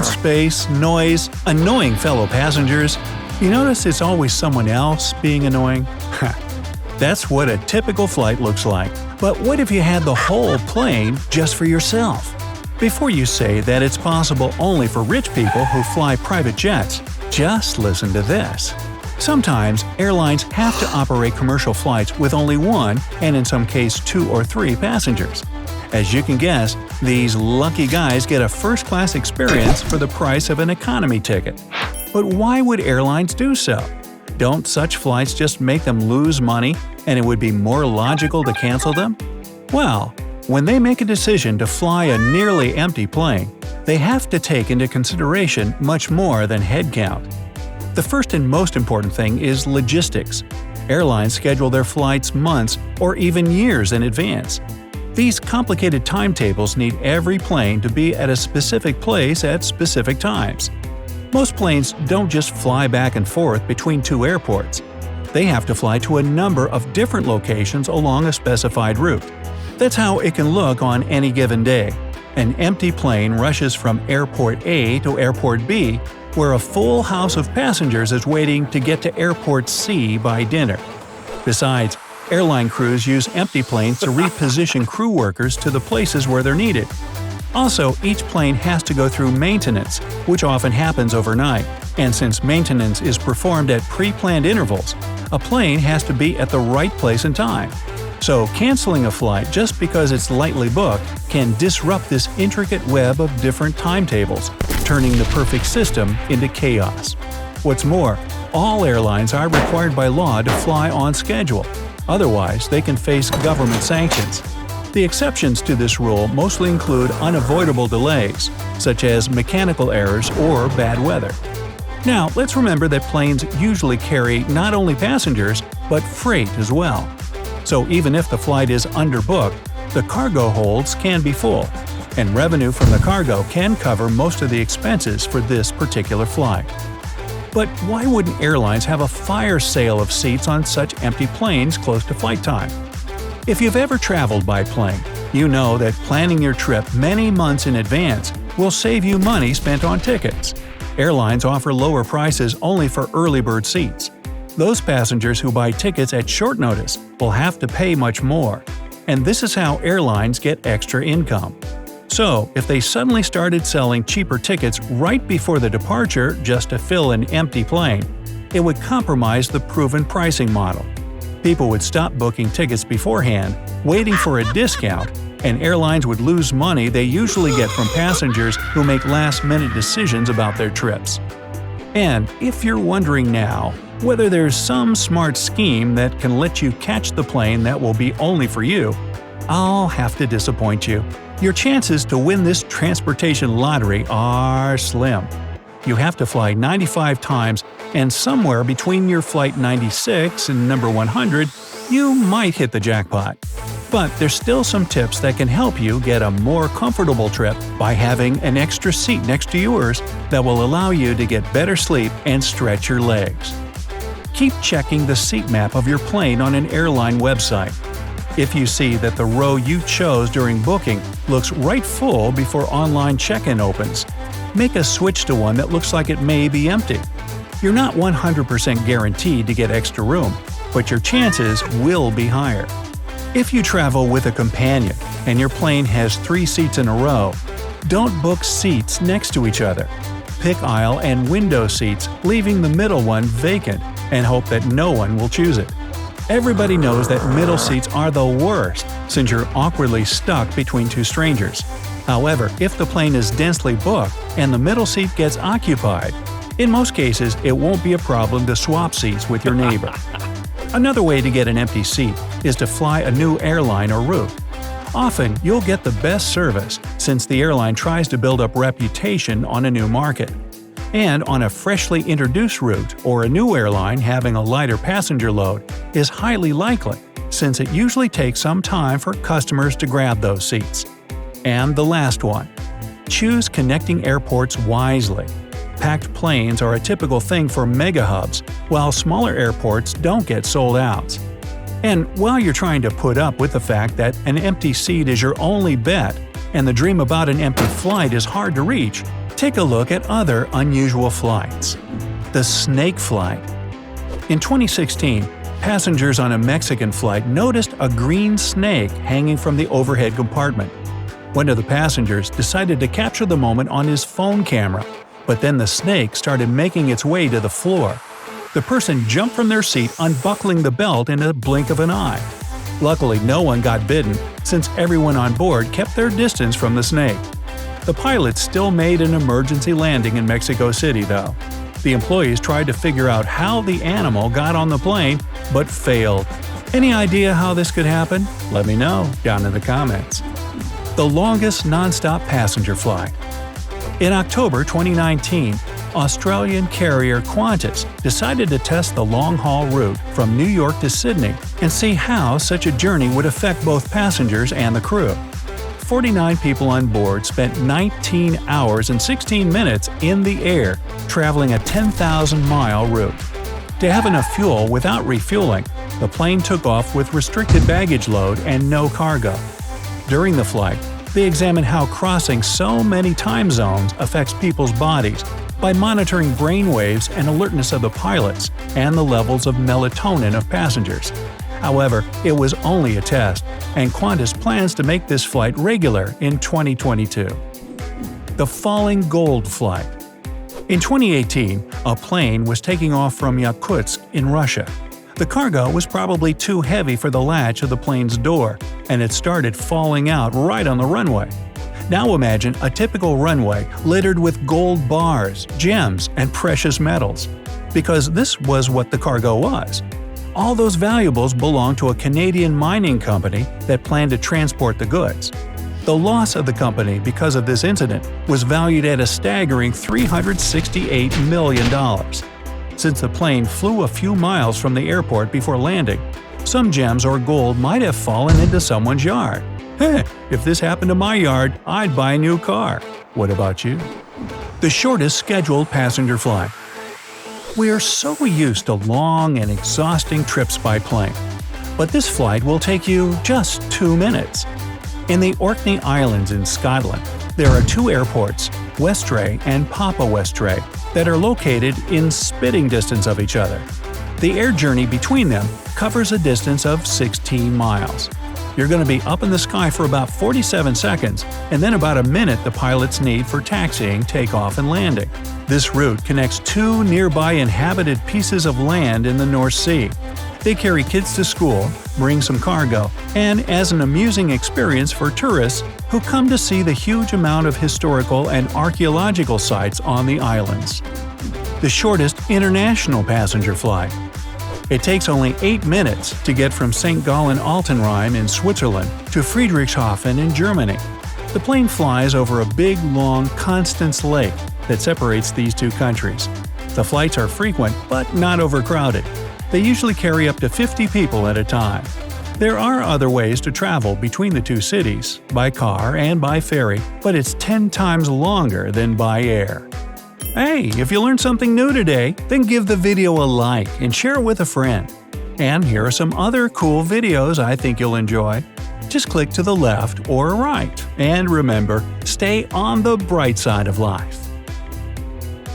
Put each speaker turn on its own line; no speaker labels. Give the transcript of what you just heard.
time, space, noise, annoying fellow passengers. You notice it's always someone else being annoying? That's what a typical flight looks like. But what if you had the whole plane just for yourself? Before you say that it's possible only for rich people who fly private jets, just listen to this. Sometimes, airlines have to operate commercial flights with only one, and in some cases 2 or 3 passengers. As you can guess, these lucky guys get a first-class experience for the price of an economy ticket. But why would airlines do so? Don't such flights just make them lose money, and it would be more logical to cancel them? Well, when they make a decision to fly a nearly empty plane, they have to take into consideration much more than headcount. The first and most important thing is logistics. Airlines schedule their flights months or even years in advance. These complicated timetables need every plane to be at a specific place at specific times. Most planes don't just fly back and forth between 2 airports. They have to fly to a number of different locations along a specified route. That's how it can look on any given day. An empty plane rushes from Airport A to Airport B, where a full house of passengers is waiting to get to Airport C by dinner. Besides, airline crews use empty planes to reposition crew workers to the places where they're needed. Also, each plane has to go through maintenance, which often happens overnight, and since maintenance is performed at pre-planned intervals, a plane has to be at the right place and time. So canceling a flight just because it's lightly booked can disrupt this intricate web of different timetables, turning the perfect system into chaos. What's more, all airlines are required by law to fly on schedule. Otherwise, they can face government sanctions. The exceptions to this rule mostly include unavoidable delays, such as mechanical errors or bad weather. Now, let's remember that planes usually carry not only passengers, but freight as well. So even if the flight is underbooked, the cargo holds can be full, and revenue from the cargo can cover most of the expenses for this particular flight. But why wouldn't airlines have a fire sale of seats on such empty planes close to flight time? If you've ever traveled by plane, you know that planning your trip many months in advance will save you money spent on tickets. Airlines offer lower prices only for early bird seats. Those passengers who buy tickets at short notice will have to pay much more, and this is how airlines get extra income. So, if they suddenly started selling cheaper tickets right before the departure just to fill an empty plane, it would compromise the proven pricing model. People would stop booking tickets beforehand, waiting for a discount, and airlines would lose money they usually get from passengers who make last-minute decisions about their trips. And if you're wondering now whether there's some smart scheme that can let you catch the plane that will be only for you, I'll have to disappoint you. Your chances to win this transportation lottery are slim. You have to fly 95 times, and somewhere between your flight 96 and number 100, you might hit the jackpot. But there's still some tips that can help you get a more comfortable trip by having an extra seat next to yours that will allow you to get better sleep and stretch your legs. Keep checking the seat map of your plane on an airline website. If you see that the row you chose during booking looks right full before online check-in opens, make a switch to one that looks like it may be empty. You're not 100% guaranteed to get extra room, but your chances will be higher. If you travel with a companion and your plane has 3 seats in a row, don't book seats next to each other. Pick aisle and window seats, leaving the middle one vacant, and hope that no one will choose it. Everybody knows that middle seats are the worst, since you're awkwardly stuck between 2 strangers. However, if the plane is densely booked and the middle seat gets occupied, in most cases it won't be a problem to swap seats with your neighbor. Another way to get an empty seat is to fly a new airline or route. Often, you'll get the best service since the airline tries to build up reputation on a new market. And on a freshly introduced route or a new airline having a lighter passenger load is highly likely, since it usually takes some time for customers to grab those seats. And the last one. Choose connecting airports wisely. Packed planes are a typical thing for mega hubs, while smaller airports don't get sold out. And while you're trying to put up with the fact that an empty seat is your only bet and the dream about an empty flight is hard to reach, Take a look at other unusual flights. The snake flight. In 2016, passengers on a Mexican flight noticed a green snake hanging from the overhead compartment. One of the passengers decided to capture the moment on his phone camera, but then the snake started making its way to the floor. The person jumped from their seat, unbuckling the belt in a blink of an eye. Luckily, no one got bitten, since everyone on board kept their distance from the snake. The pilots still made an emergency landing in Mexico City, though. The employees tried to figure out how the animal got on the plane, but failed. Any idea how this could happen? Let me know down in the comments. The longest non-stop passenger flight. In October 2019, Australian carrier Qantas decided to test the long-haul route from New York to Sydney and see how such a journey would affect both passengers and the crew. 49 people on board spent 19 hours and 16 minutes in the air traveling a 10,000-mile route. To have enough fuel without refueling, the plane took off with restricted baggage load and no cargo. During the flight, they examined how crossing so many time zones affects people's bodies by monitoring brain waves and alertness of the pilots and the levels of melatonin of passengers. However, it was only a test, and Qantas plans to make this flight regular in 2022. The falling gold flight. In 2018, a plane was taking off from Yakutsk in Russia. The cargo was probably too heavy for the latch of the plane's door, and it started falling out right on the runway. Now imagine a typical runway littered with gold bars, gems, and precious metals. Because this was what the cargo was. All those valuables belonged to a Canadian mining company that planned to transport the goods. The loss of the company because of this incident was valued at a staggering $368 million. Since the plane flew a few miles from the airport before landing, some gems or gold might have fallen into someone's yard. If this happened to my yard, I'd buy a new car. What about you? The shortest scheduled passenger flight. We are so used to long and exhausting trips by plane, but this flight will take you just 2 minutes. In the Orkney Islands in Scotland, there are two airports, Westray and Papa Westray, that are located in spitting distance of each other. The air journey between them covers a distance of 16 miles. You're going to be up in the sky for about 47 seconds, and then about a minute the pilots need for taxiing, takeoff, and landing. This route connects two nearby inhabited pieces of land in the North Sea. They carry kids to school, bring some cargo, and as an amusing experience for tourists who come to see the huge amount of historical and archaeological sites on the islands. The shortest international passenger flight. It takes only 8 minutes to get from St. Gallen Altenrhein in Switzerland to Friedrichshafen in Germany. The plane flies over a big, long Constance Lake that separates these two countries. The flights are frequent but not overcrowded. They usually carry up to 50 people at a time. There are other ways to travel between the two cities, by car and by ferry, but it's 10 times longer than by air. Hey, if you learned something new today, then give the video a like and share it with a friend. And here are some other cool videos I think you'll enjoy. Just click to the left or right. And remember, stay on the bright side of life.